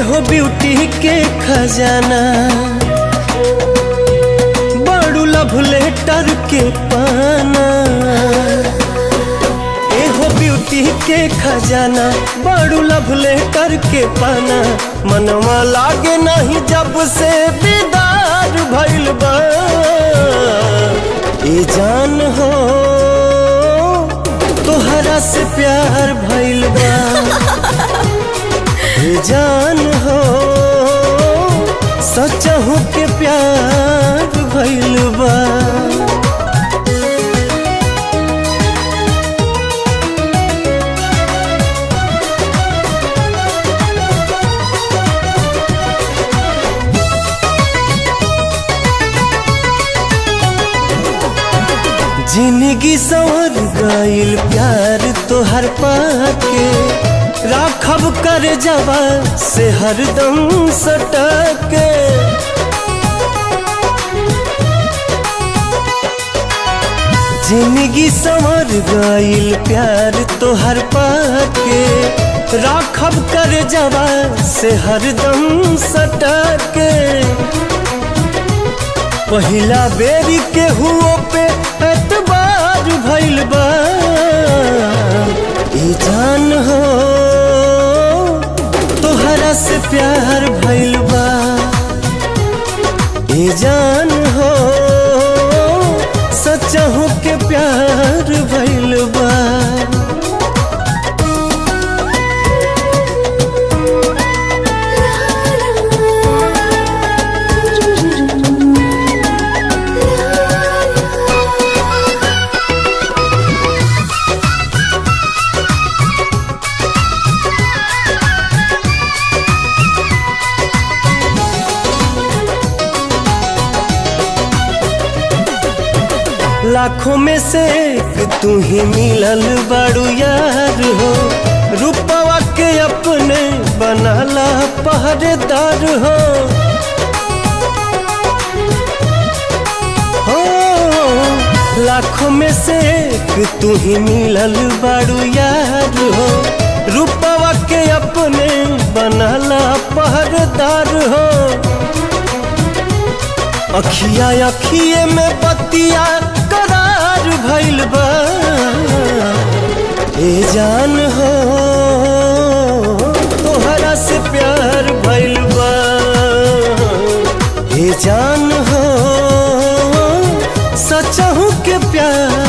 हो ब्यूटी के खजाना, बड़ू लव लेटर के पाना। ए हो ब्यूटी के खजाना, बड़ू लव लेटर के पाना। मनवा लागे नहीं जब से दीदार भइल बा। ए जान हो तोहरा से प्यार भइल बा। ए जान हो सचहु के प्यार भइल बा। जिंदगी संवर गइल प्यार तोहर पाके। राखब कर जवा से हरदम सटके। जिंदगी संवर गइल प्यार तोहर पाके। राखब कर जवा से हरदम सटके। पहिला बेरी के हुओ पे एतबार भइल बा। ए जान हो तोहरा से प्यार भइल बा। ए जान हो सचहु के प्यार भइल बा। लाखों में से एक तू ही मिलल बड़ू यार हो। रूपवा के अपने बनाला पहरेदार हो। लाखों में से एक तू ही मिलल बड़ू यार हो। रूपवा के अपने बनाला पहरेदार हो। अखिया अखिए में बतिया करार भइल बा। ए जान हो तोहरा से प्यार भइल बा। ए जान हो सचहु के प्यार